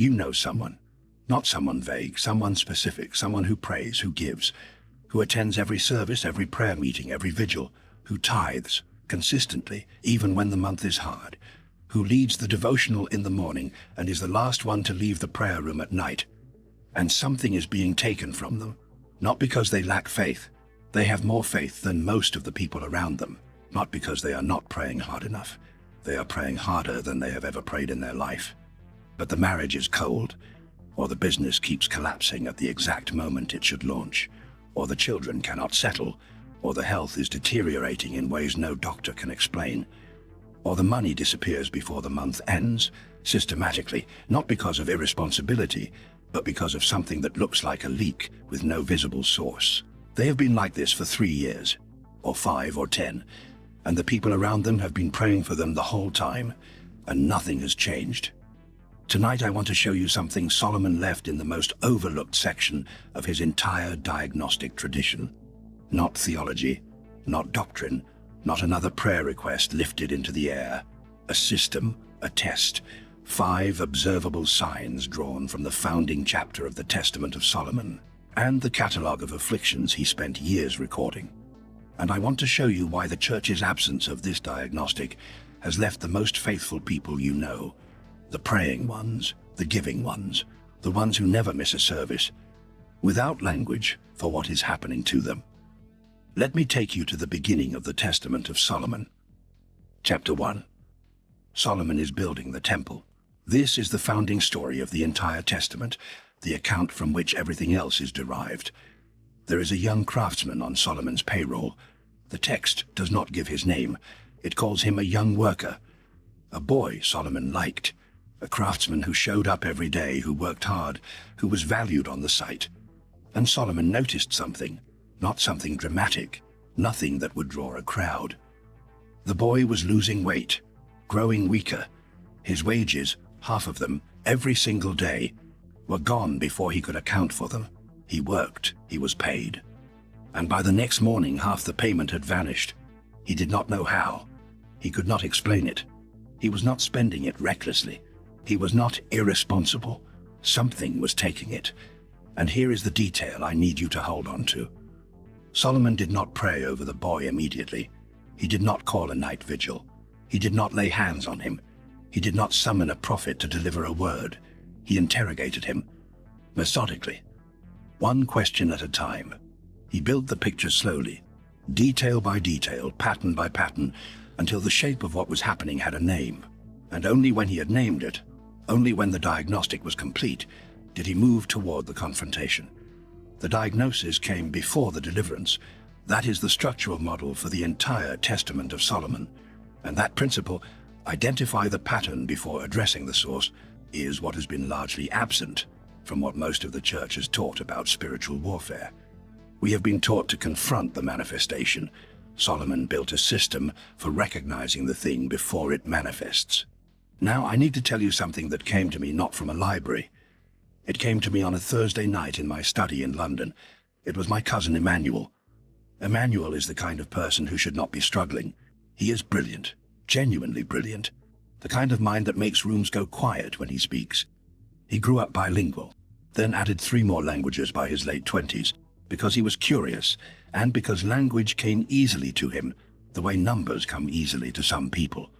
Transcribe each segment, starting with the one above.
You know someone. Not someone vague, someone specific, someone who prays, who gives, who attends every service, every prayer meeting, every vigil, who tithes consistently, even when the month is hard, who leads the devotional in the morning and is the last one to leave the prayer room at night. And something is being taken from them, not because they lack faith. They have more faith than most of the people around them, not because they are not praying hard enough. They are praying harder than they have ever prayed in their life. But the marriage is cold, or the business keeps collapsing at the exact moment it should launch, or the children cannot settle, or the health is deteriorating in ways no doctor can explain, or the money disappears before the month ends, systematically, not because of irresponsibility, but because of something that looks like a leak with no visible source. They have been like this for 3 years, or 5 or 10, and the people around them have been praying for them the whole time, and nothing has changed. Tonight I want to show you something Solomon left in the most overlooked section of his entire diagnostic tradition. Not theology, not doctrine, not another prayer request lifted into the air. A system, a test, 5 observable signs drawn from the founding chapter of the Testament of Solomon, and the catalogue of afflictions he spent years recording. And I want to show you why the church's absence of this diagnostic has left the most faithful people you know, the praying ones, the giving ones, the ones who never miss a service, without language for what is happening to them. Let me take you to the beginning of the Testament of Solomon. Chapter 1. Solomon is building the temple. This is the founding story of the entire Testament, the account from which everything else is derived. There is a young craftsman on Solomon's payroll. The text does not give his name. It calls him a young worker, a boy Solomon liked, a craftsman who showed up every day, who worked hard, who was valued on the site. And Solomon noticed something, not something dramatic, nothing that would draw a crowd. The boy was losing weight, growing weaker. His wages, half of them, every single day, were gone before he could account for them. He worked, he was paid. And by the next morning, half the payment had vanished. He did not know how. He could not explain it. He was not spending it recklessly. He was not irresponsible. Something was taking it. And here is the detail I need you to hold on to. Solomon did not pray over the boy immediately. He did not call a night vigil. He did not lay hands on him. He did not summon a prophet to deliver a word. He interrogated him, methodically, one question at a time. He built the picture slowly, detail by detail, pattern by pattern, until the shape of what was happening had a name. And only when he had named it, only when the diagnostic was complete, did he move toward the confrontation. The diagnosis came before the deliverance. That is the structural model for the entire Testament of Solomon. And that principle, identify the pattern before addressing the source, is what has been largely absent from what most of the church has taught about spiritual warfare. We have been taught to confront the manifestation. Solomon built a system for recognizing the thing before it manifests. Now I need to tell you something that came to me not from a library. It came to me on a Thursday night in my study in London. It was my cousin Emmanuel. Emmanuel is the kind of person who should not be struggling. He is brilliant, genuinely brilliant, the kind of mind that makes rooms go quiet when he speaks. He grew up bilingual, then added 3 more languages by his late 20s, because he was curious, and because language came easily to him, the way numbers come easily to some people.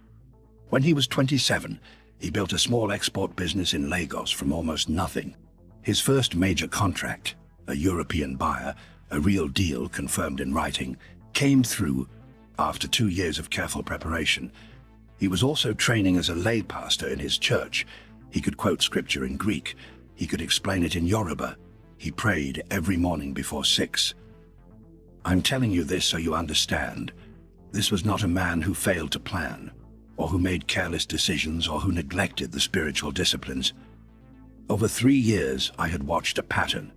When he was 27, he built a small export business in Lagos from almost nothing. His first major contract, a European buyer, a real deal confirmed in writing, came through after 2 years of careful preparation. He was also training as a lay pastor in his church. He could quote scripture in Greek. He could explain it in Yoruba. He prayed every morning before 6. I'm telling you this so you understand. This was not a man who failed to plan, or who made careless decisions, or who neglected the spiritual disciplines. Over 3 years, I had watched a pattern.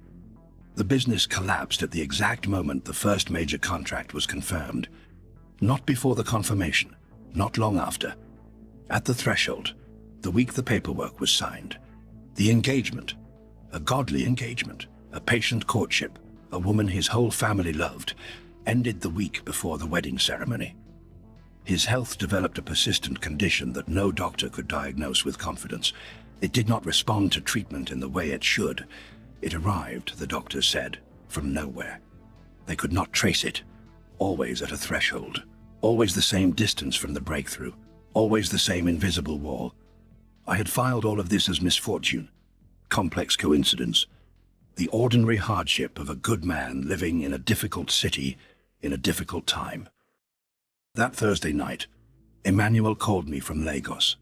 The business collapsed at the exact moment the first major contract was confirmed. Not before the confirmation, not long after. At the threshold, the week the paperwork was signed. The engagement, a godly engagement, a patient courtship, a woman his whole family loved, ended the week before the wedding ceremony. His health developed a persistent condition that no doctor could diagnose with confidence. It did not respond to treatment in the way it should. It arrived, the doctors said, from nowhere. They could not trace it. Always at a threshold. Always the same distance from the breakthrough. Always the same invisible wall. I had filed all of this as misfortune. Complex coincidence. The ordinary hardship of a good man living in a difficult city in a difficult time. That Thursday night, Emmanuel called me from Lagos.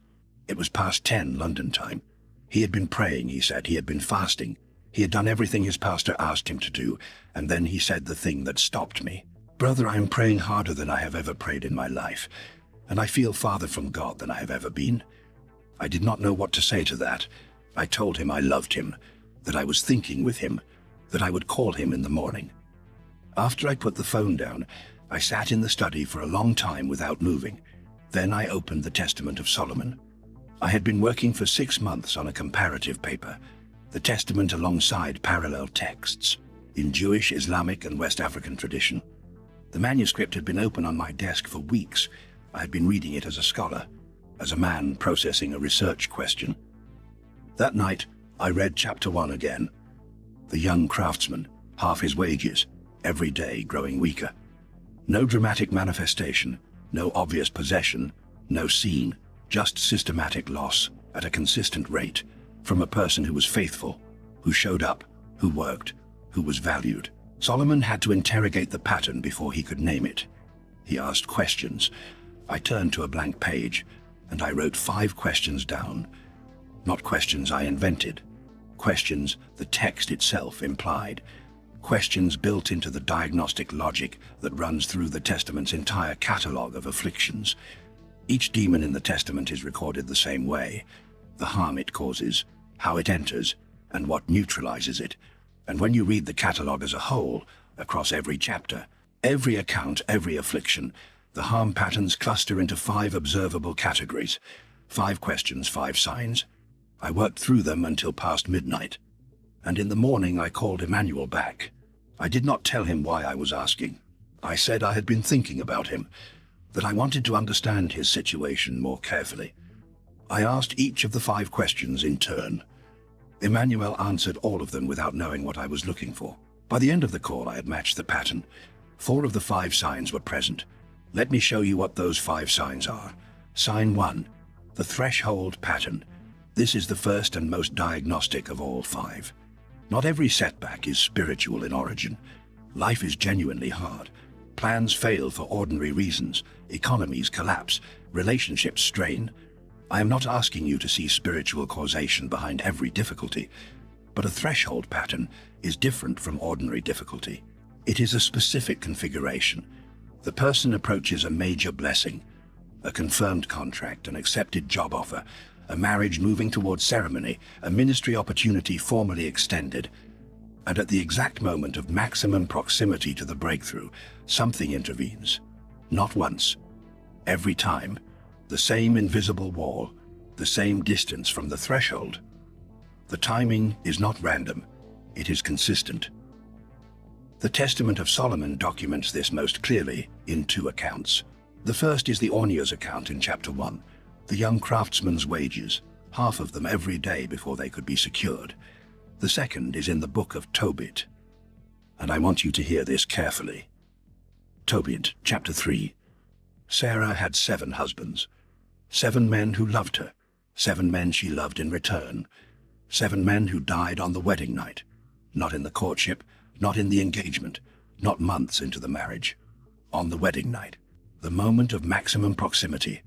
It was past 10 London time. He had been praying, he said. He had been fasting. He had done everything his pastor asked him to do, and then he said the thing that stopped me. Brother, I am praying harder than I have ever prayed in my life, and I feel farther from God than I have ever been. I did not know what to say to that. I told him I loved him, that I was thinking with him, that I would call him in the morning. After I put the phone down, I sat in the study for a long time without moving. Then I opened the Testament of Solomon. I had been working for 6 months on a comparative paper, the Testament alongside parallel texts, in Jewish, Islamic, and West African tradition. The manuscript had been open on my desk for weeks. I had been reading it as a scholar, as a man processing a research question. That night, I read chapter 1 again. The young craftsman, half his wages, every day growing weaker. No dramatic manifestation, no obvious possession, no scene, just systematic loss at a consistent rate from a person who was faithful, who showed up, who worked, who was valued. Solomon had to interrogate the pattern before he could name it. He asked questions. I turned to a blank page, and I wrote 5 questions down. Not questions I invented. Questions the text itself implied. Questions built into the diagnostic logic that runs through the Testament's entire catalogue of afflictions. Each demon in the Testament is recorded the same way. The harm it causes, how it enters, and what neutralizes it. And when you read the catalogue as a whole, across every chapter, every account, every affliction, the harm patterns cluster into 5 observable categories. 5 questions, 5 signs. I worked through them until past midnight. And in the morning I called Emmanuel back. I did not tell him why I was asking. I said I had been thinking about him, that I wanted to understand his situation more carefully. I asked each of the 5 questions in turn. Emmanuel answered all of them without knowing what I was looking for. By the end of the call, I had matched the pattern. 4 of the 5 signs were present. Let me show you what those 5 signs are. Sign 1, the threshold pattern. This is the first and most diagnostic of all 5. Not every setback is spiritual in origin. Life is genuinely hard. Plans fail for ordinary reasons. Economies collapse. Relationships strain. I am not asking you to see spiritual causation behind every difficulty, but a threshold pattern is different from ordinary difficulty. It is a specific configuration. The person approaches a major blessing, a confirmed contract, an accepted job offer, a marriage moving towards ceremony, a ministry opportunity formally extended, and at the exact moment of maximum proximity to the breakthrough, something intervenes. Not once. Every time. The same invisible wall, the same distance from the threshold. The timing is not random, it is consistent. The Testament of Solomon documents this most clearly in 2 accounts. The first is the Ornias account in chapter 1, the young craftsman's wages, half of them every day before they could be secured. The second is in the book of Tobit, and I want you to hear this carefully. Tobit, chapter 3. Sarah had 7 husbands. 7 men who loved her, 7 men she loved in return, 7 men who died on the wedding night, not in the courtship, not in the engagement, not months into the marriage, on the wedding night, the moment of maximum proximity,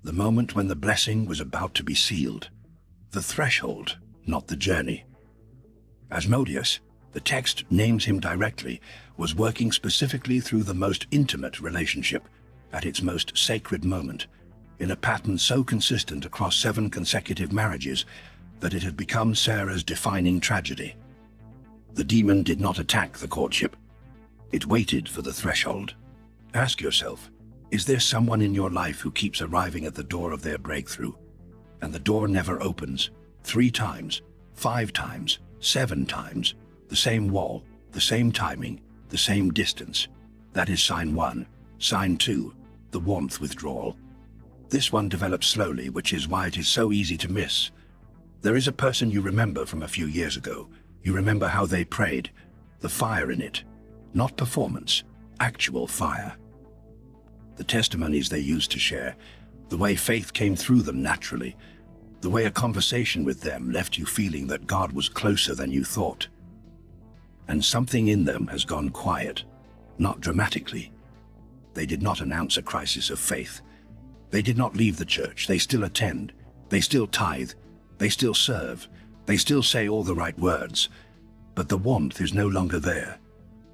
the moment when the blessing was about to be sealed, the threshold, not the journey. Asmodeus, the text names him directly, was working specifically through the most intimate relationship, at its most sacred moment, in a pattern so consistent across 7 consecutive marriages that it had become Sarah's defining tragedy. The demon did not attack the courtship. It waited for the threshold. Ask yourself, is there someone in your life who keeps arriving at the door of their breakthrough, and the door never opens? 3 times, 5 times, 7 times, the same wall, the same timing, the same distance. That is sign 1. Sign 2, the warmth withdrawal. This one develops slowly, which is why it is so easy to miss. There is a person you remember from a few years ago. You remember how they prayed, the fire in it, not performance, actual fire. The testimonies they used to share, the way faith came through them naturally, the way a conversation with them left you feeling that God was closer than you thought. And something in them has gone quiet, not dramatically. They did not announce a crisis of faith. They did not leave the church. They still attend. They still tithe. They still serve. They still say all the right words. But the warmth is no longer there.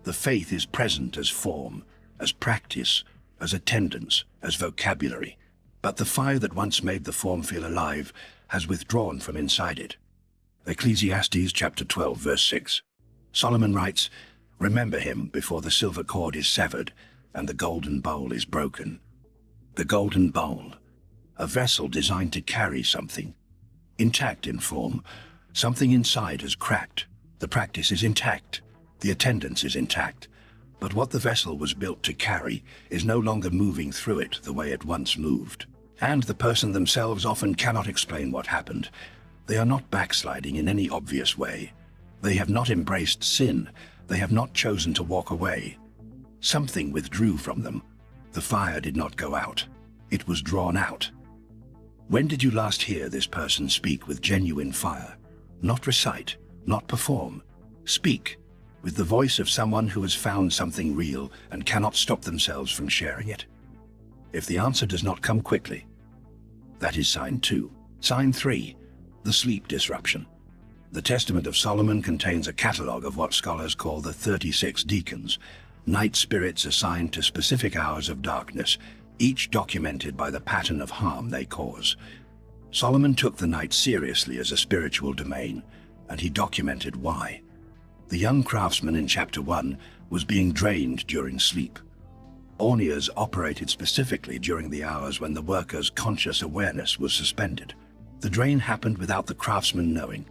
The faith is present as form, as practice, as attendance, as vocabulary. But the fire that once made the form feel alive has withdrawn from inside it. Ecclesiastes chapter 12, verse 6. Solomon writes, "Remember him before the silver cord is severed and the golden bowl is broken." The golden bowl, a vessel designed to carry something, intact in form. Something inside has cracked. The practice is intact. The attendance is intact. But what the vessel was built to carry is no longer moving through it the way it once moved. And the person themselves often cannot explain what happened. They are not backsliding in any obvious way. They have not embraced sin. They have not chosen to walk away. Something withdrew from them. The fire did not go out. It was drawn out. When did you last hear this person speak with genuine fire? Not recite, not perform. Speak with the voice of someone who has found something real and cannot stop themselves from sharing it. If the answer does not come quickly, that is sign 2. Sign 3, the sleep disruption. The Testament of Solomon contains a catalogue of what scholars call the 36 deacons, night spirits assigned to specific hours of darkness, each documented by the pattern of harm they cause. Solomon took the night seriously as a spiritual domain, and he documented why. The young craftsman in chapter 1 was being drained during sleep. Ornias operated specifically during the hours when the worker's conscious awareness was suspended. The drain happened without the craftsman knowing.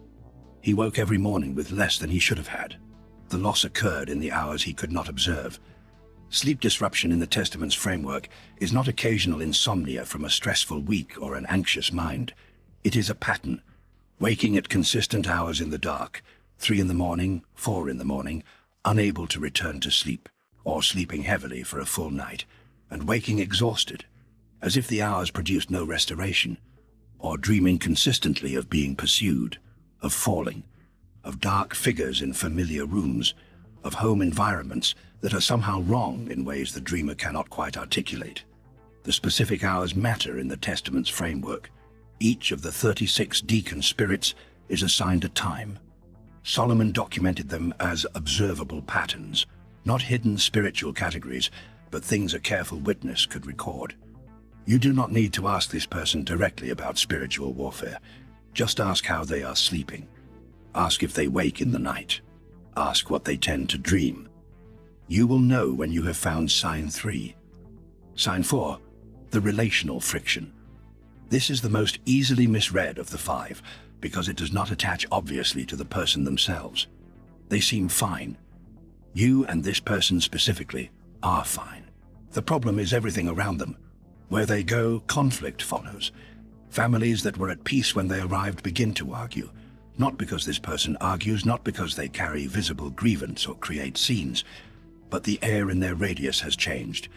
He woke every morning with less than he should have had. The loss occurred in the hours he could not observe. Sleep disruption in the Testament's framework is not occasional insomnia from a stressful week or an anxious mind. It is a pattern, waking at consistent hours in the dark, 3 in the morning, 4 in the morning, unable to return to sleep, or sleeping heavily for a full night, and waking exhausted, as if the hours produced no restoration, or dreaming consistently of being pursued, of falling, of dark figures in familiar rooms, of home environments that are somehow wrong in ways the dreamer cannot quite articulate. The specific hours matter in the Testament's framework. Each of the 36 deacon spirits is assigned a time. Solomon documented them as observable patterns, not hidden spiritual categories, but things a careful witness could record. You do not need to ask this person directly about spiritual warfare. Just ask how they are sleeping. Ask if they wake in the night. Ask what they tend to dream. You will know when you have found sign 3. Sign 4, the relational friction. This is the most easily misread of the 5 because it does not attach obviously to the person themselves. They seem fine. You and this person specifically are fine. The problem is everything around them. Where they go, conflict follows. Families that were at peace when they arrived begin to argue. Not because this person argues, not because they carry visible grievance or create scenes, but the air in their radius has changed.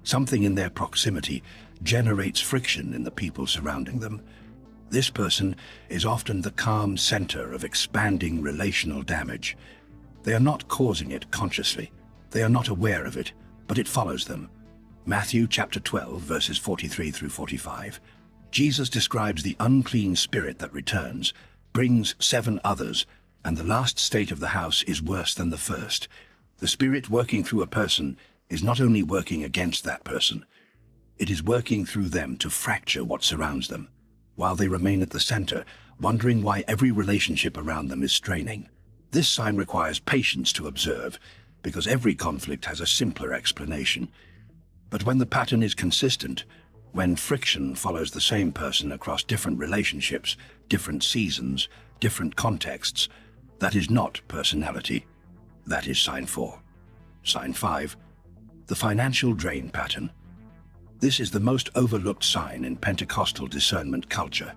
Something in their proximity generates friction in the people surrounding them. This person is often the calm center of expanding relational damage. They are not causing it consciously. They are not aware of it, but it follows them. Matthew chapter 12, verses 43 through 45. Jesus describes the unclean spirit that returns, brings 7 others, and the last state of the house is worse than the first. The spirit working through a person is not only working against that person, it is working through them to fracture what surrounds them, while they remain at the center, wondering why every relationship around them is straining. This sign requires patience to observe, because every conflict has a simpler explanation. But when the pattern is consistent, when friction follows the same person across different relationships, different seasons, different contexts, that is not personality. That is sign 4. Sign 5, the financial drain pattern. This is the most overlooked sign in Pentecostal discernment culture.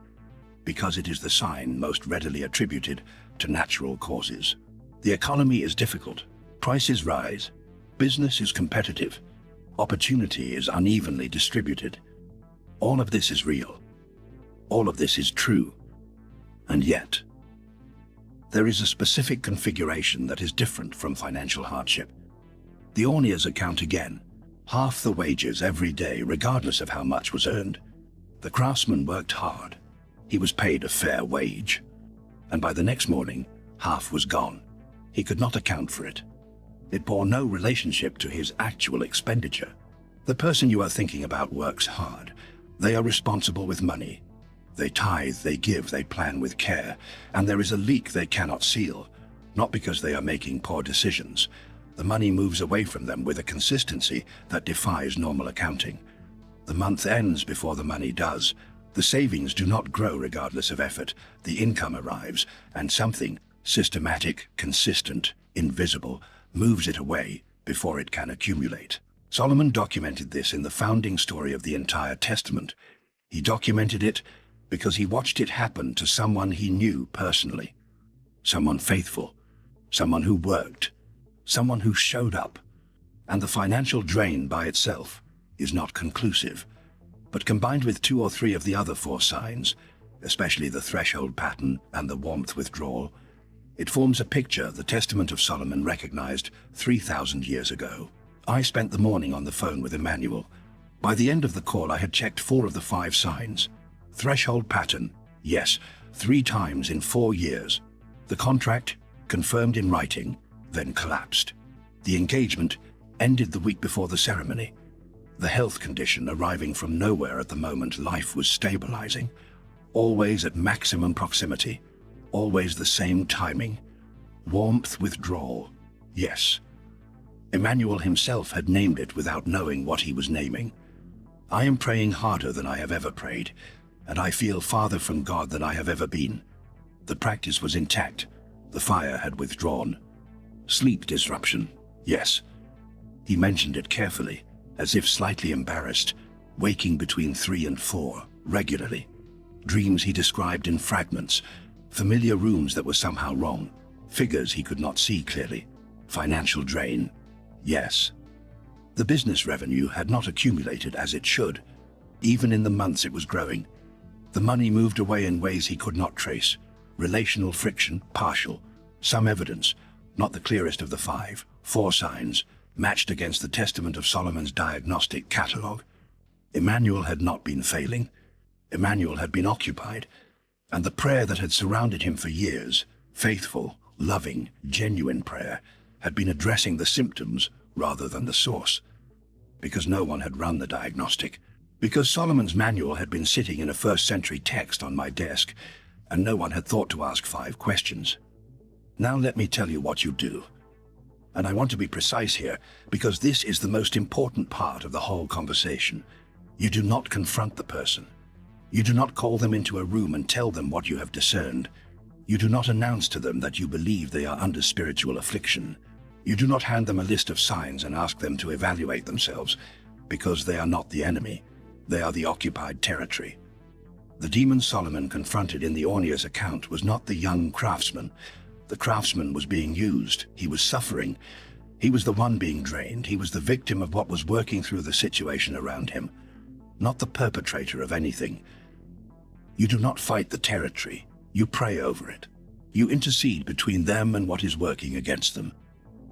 because it is the sign most readily attributed to natural causes. The economy is difficult, prices rise, business is competitive, opportunity is unevenly distributed. All of this is real. All of this is true. And yet, there is a specific configuration that is different from financial hardship. The Ornias account again, half the wages every day regardless of how much was earned. The craftsman worked hard. He was paid a fair wage. And by the next morning, half was gone. He could not account for it. It bore no relationship to his actual expenditure. The person you are thinking about works hard. They are responsible with money. They tithe, they give, they plan with care, and there is a leak they cannot seal, not because they are making poor decisions. The money moves away from them with a consistency that defies normal accounting. The month ends before the money does. The savings do not grow regardless of effort. The income arrives, and something systematic, consistent, invisible, moves it away before it can accumulate. Solomon documented this in the founding story of the entire Testament. He documented it because he watched it happen to someone he knew personally. Someone faithful, someone who worked, someone who showed up. And the financial drain by itself is not conclusive, but combined with 2 or 3 of the other 4 signs, especially the threshold pattern and the warmth withdrawal, it forms a picture the Testament of Solomon recognized 3,000 years ago. I spent the morning on the phone with Emmanuel. By the end of the call, I had checked 4 of the 5 signs. Threshold pattern, yes, 3 times in 4 years. The contract, confirmed in writing, then collapsed. The engagement ended the week before the ceremony. The health condition arriving from nowhere at the moment life was stabilizing. Always at maximum proximity. Always the same timing. Warmth withdrawal, yes. Emmanuel himself had named it without knowing what he was naming. I am praying harder than I have ever prayed, and I feel farther from God than I have ever been. The practice was intact. The fire had withdrawn. Sleep disruption, yes. He mentioned it carefully, as if slightly embarrassed, waking between 3 and 4, regularly. Dreams he described in fragments, familiar rooms that were somehow wrong, figures he could not see clearly. Financial drain, yes. The business revenue had not accumulated as it should. Even in the months it was growing. The money moved away in ways he could not trace. Relational friction, partial. Some evidence, not the clearest of the 5, 4 signs, matched against the Testament of Solomon's diagnostic catalogue. Emmanuel had not been failing. Emmanuel had been occupied. And the prayer that had surrounded him for years, faithful, loving, genuine prayer, had been addressing the symptoms rather than the source. Because no one had run the diagnostic. Because Solomon's manual had been sitting in a first-century text on my desk, and no one had thought to ask 5 questions. Now let me tell you what you do. And I want to be precise here, because this is the most important part of the whole conversation. You do not confront the person. You do not call them into a room and tell them what you have discerned. You do not announce to them that you believe they are under spiritual affliction. You do not hand them a list of signs and ask them to evaluate themselves, because they are not the enemy. They are the occupied territory. The demon Solomon confronted in the Ornias account was not the young craftsman. The craftsman was being used. He was suffering. He was the one being drained. He was the victim of what was working through the situation around him, not the perpetrator of anything. You do not fight the territory. You pray over it. You intercede between them and what is working against them.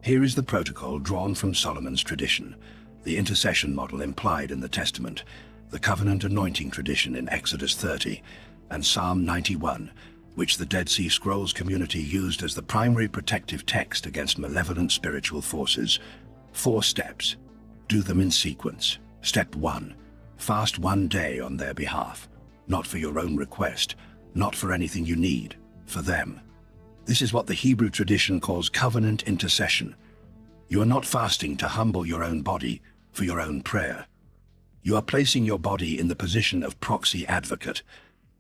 Here is the protocol drawn from Solomon's tradition, the intercession model implied in the Testament, the covenant anointing tradition in Exodus 30, and Psalm 91, which the Dead Sea Scrolls community used as the primary protective text against malevolent spiritual forces. 4 steps. Do them in sequence. Step 1. Fast 1 day on their behalf. Not for your own request, not for anything you need, for them. This is what the Hebrew tradition calls covenant intercession. You are not fasting to humble your own body for your own prayer. You are placing your body in the position of proxy advocate.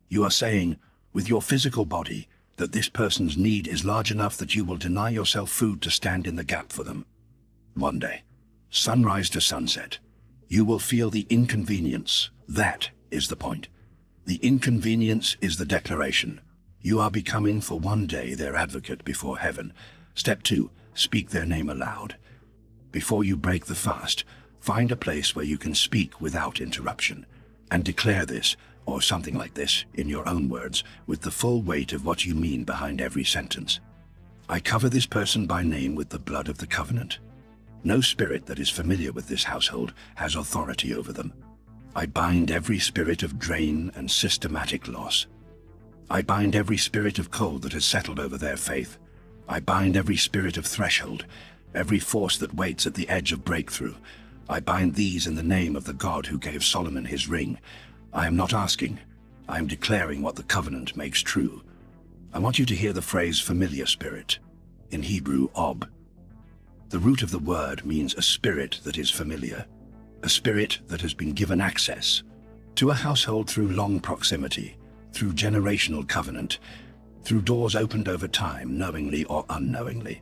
You are saying, with your physical body, that this person's need is large enough that you will deny yourself food to stand in the gap for them. 1 day, sunrise to sunset. You will feel the inconvenience. That is the point. The inconvenience is the declaration. You are becoming for one day their advocate before heaven. Step 2, speak their name aloud. Before you break the fast, find a place where you can speak without interruption, and declare this, or something like this, in your own words, with the full weight of what you mean behind every sentence. I cover this person by name with the blood of the covenant. No spirit that is familiar with this household has authority over them. I bind every spirit of drain and systematic loss. I bind every spirit of cold that has settled over their faith. I bind every spirit of threshold, every force that waits at the edge of breakthrough. I bind these in the name of the God who gave Solomon his ring. I am not asking. I am declaring what the covenant makes true. I want you to hear the phrase familiar spirit. In Hebrew, ob. The root of the word means a spirit that is familiar, a spirit that has been given access to a household through long proximity, through generational covenant, through doors opened over time, knowingly or unknowingly.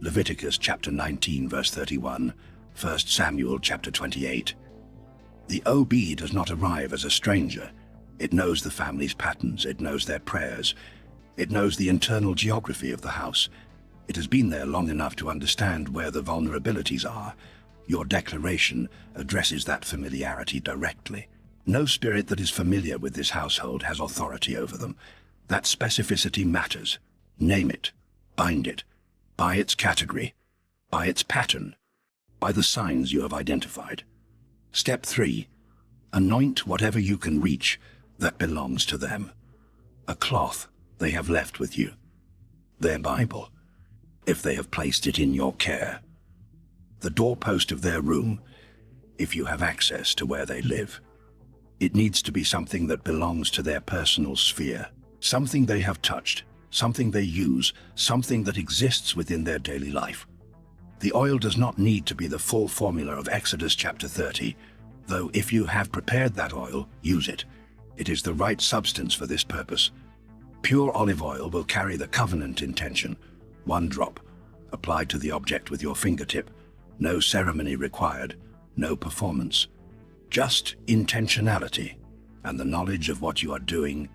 Leviticus chapter 19, verse 31, 1 Samuel chapter 28. The OB does not arrive as a stranger. It knows the family's patterns, it knows their prayers, it knows the internal geography of the house. It has been there long enough to understand where the vulnerabilities are. Your declaration addresses that familiarity directly. No spirit that is familiar with this household has authority over them. That specificity matters. Name it, bind it, by its category, by its pattern, by the signs you have identified. Step 3, anoint whatever you can reach that belongs to them. A cloth they have left with you. Their Bible, if they have placed it in your care. The doorpost of their room, if you have access to where they live. It needs to be something that belongs to their personal sphere, something they have touched, something they use, something that exists within their daily life. The oil does not need to be the full formula of Exodus chapter 30, though if you have prepared that oil, use it. It is the right substance for this purpose. Pure olive oil will carry the covenant intention, 1 drop, applied to the object with your fingertip. No ceremony required, no performance. Just intentionality and the knowledge of what you are doing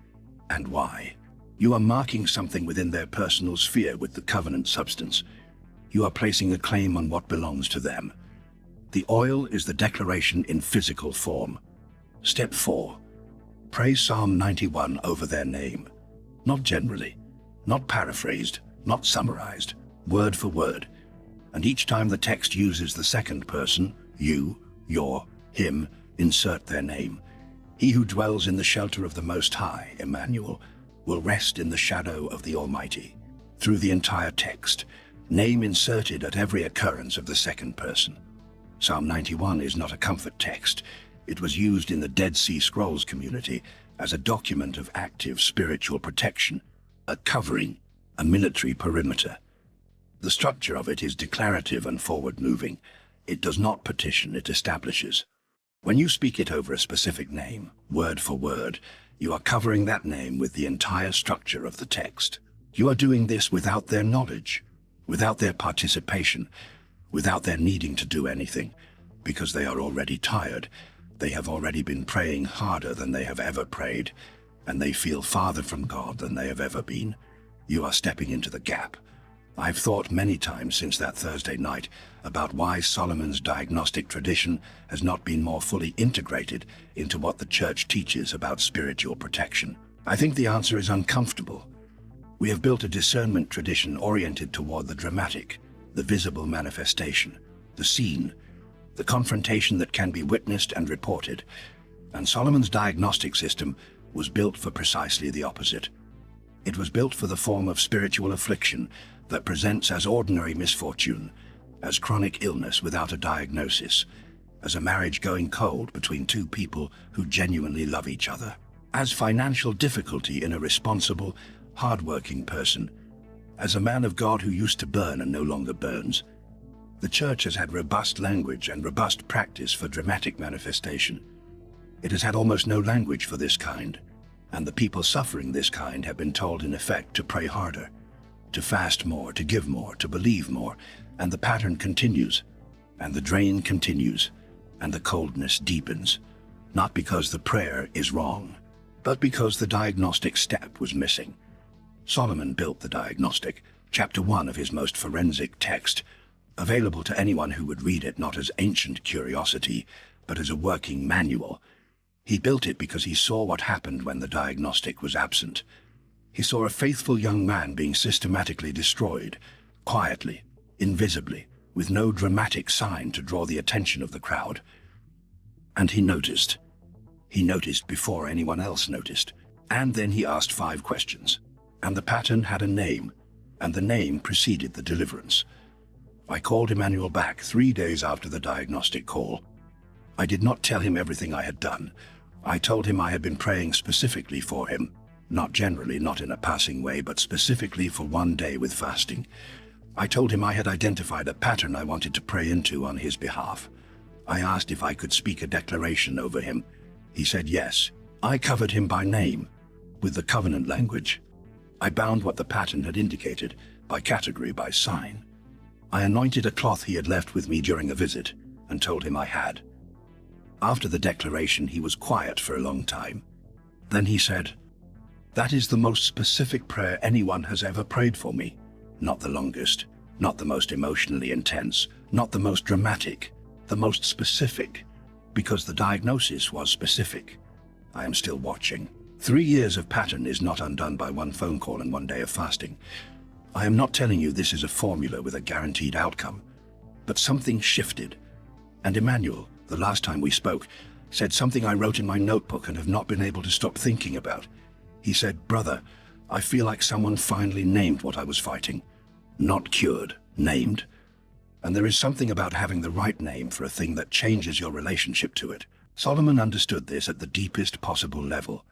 and why. You are marking something within their personal sphere with the covenant substance. You are placing a claim on what belongs to them. The oil is the declaration in physical form. Step 4. Pray Psalm 91 over their name. Not generally, not paraphrased, not summarized, word for word. And each time the text uses the second person, you, your, him, insert their name. He who dwells in the shelter of the Most High, Emmanuel, will rest in the shadow of the Almighty. Through the entire text, name inserted at every occurrence of the second person. Psalm 91 is not a comfort text. It was used in the Dead Sea Scrolls community as a document of active spiritual protection, a covering, a military perimeter. The structure of it is declarative and forward-moving. It does not petition, it establishes. When you speak it over a specific name, word for word, you are covering that name with the entire structure of the text. You are doing this without their knowledge, without their participation, without their needing to do anything, because they are already tired. They have already been praying harder than they have ever prayed, and they feel farther from God than they have ever been. You are stepping into the gap. I've thought many times since that Thursday night about why Solomon's diagnostic tradition has not been more fully integrated into what the church teaches about spiritual protection. I think the answer is uncomfortable. We have built a discernment tradition oriented toward the dramatic, the visible manifestation, the scene, the confrontation that can be witnessed and reported. And Solomon's diagnostic system was built for precisely the opposite. It was built for the form of spiritual affliction that presents as ordinary misfortune, as chronic illness without a diagnosis, as a marriage going cold between two people who genuinely love each other, as financial difficulty in a responsible, hard-working person, as a man of God who used to burn and no longer burns. The church has had robust language and robust practice for dramatic manifestation. It has had almost no language for this kind, and the people suffering this kind have been told in effect to pray harder, to fast more, to give more, to believe more, and the pattern continues, and the drain continues, and the coldness deepens, not because the prayer is wrong, but because the diagnostic step was missing. Solomon built the diagnostic, chapter 1 of his most forensic text, available to anyone who would read it not as ancient curiosity, but as a working manual. He built it because he saw what happened when the diagnostic was absent. He saw a faithful young man being systematically destroyed, quietly, invisibly, with no dramatic sign to draw the attention of the crowd. And he noticed. He noticed before anyone else noticed. And then he asked 5 questions. And the pattern had a name, and the name preceded the deliverance. I called Emmanuel back 3 days after the diagnostic call. I did not tell him everything I had done. I told him I had been praying specifically for him, not generally, not in a passing way, but specifically for 1 day with fasting. I told him I had identified a pattern I wanted to pray into on his behalf. I asked if I could speak a declaration over him. He said yes. I covered him by name, with the covenant language. I bound what the pattern had indicated, by category, by sign. I anointed a cloth he had left with me during a visit, and told him I had. After the declaration, he was quiet for a long time. Then he said, "That is the most specific prayer anyone has ever prayed for me. Not the longest, not the most emotionally intense, not the most dramatic, the most specific, because the diagnosis was specific. I am still watching. 3 years of pattern is not undone by 1 phone call and 1 day of fasting. I am not telling you this is a formula with a guaranteed outcome, but something shifted. And Emmanuel, the last time we spoke, said something I wrote in my notebook and have not been able to stop thinking about. He said, 'Brother, I feel like someone finally named what I was fighting. Not cured, named. And there is something about having the right name for a thing that changes your relationship to it.' Solomon understood this at the deepest possible level.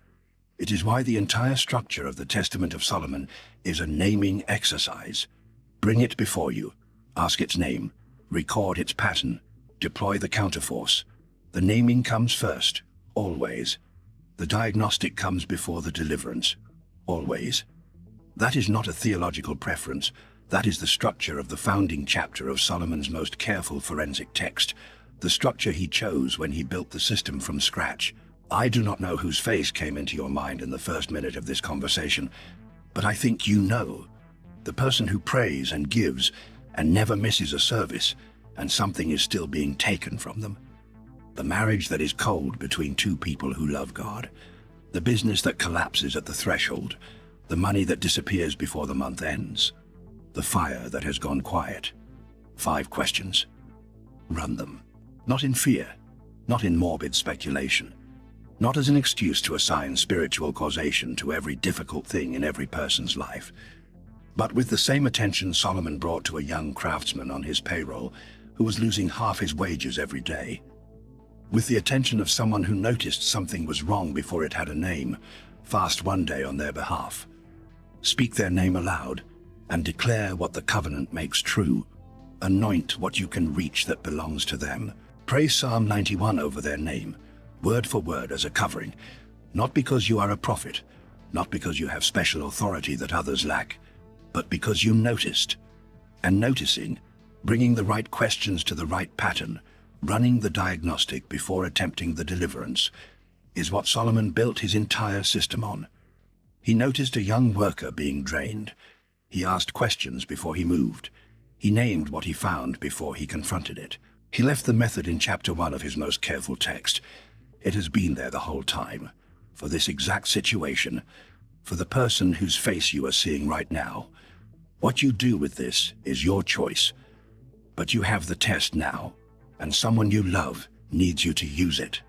It is why the entire structure of the Testament of Solomon is a naming exercise. Bring it before you, ask its name, record its pattern, deploy the counterforce. The naming comes first, always. The diagnostic comes before the deliverance, always. That is not a theological preference. That is the structure of the founding chapter of Solomon's most careful forensic text, the structure he chose when he built the system from scratch. I do not know whose face came into your mind in the first minute of this conversation, but I think you know. The person who prays and gives and never misses a service, and something is still being taken from them. The marriage that is cold between 2 people who love God. The business that collapses at the threshold. The money that disappears before the month ends. The fire that has gone quiet. 5 questions. Run them. Not in fear, not in morbid speculation, not as an excuse to assign spiritual causation to every difficult thing in every person's life, but with the same attention Solomon brought to a young craftsman on his payroll who was losing half his wages every day. With the attention of someone who noticed something was wrong before it had a name, fast 1 day on their behalf. Speak their name aloud and declare what the covenant makes true. Anoint what you can reach that belongs to them. Pray Psalm 91 over their name, word for word as a covering, not because you are a prophet, not because you have special authority that others lack, but because you noticed. And noticing, bringing the right questions to the right pattern, running the diagnostic before attempting the deliverance, is what Solomon built his entire system on. He noticed a young worker being drained. He asked questions before he moved. He named what he found before he confronted it. He left the method in chapter 1 of his most careful text. It has been there the whole time, for this exact situation, for the person whose face you are seeing right now. What you do with this is your choice, but you have the test now, and someone you love needs you to use it.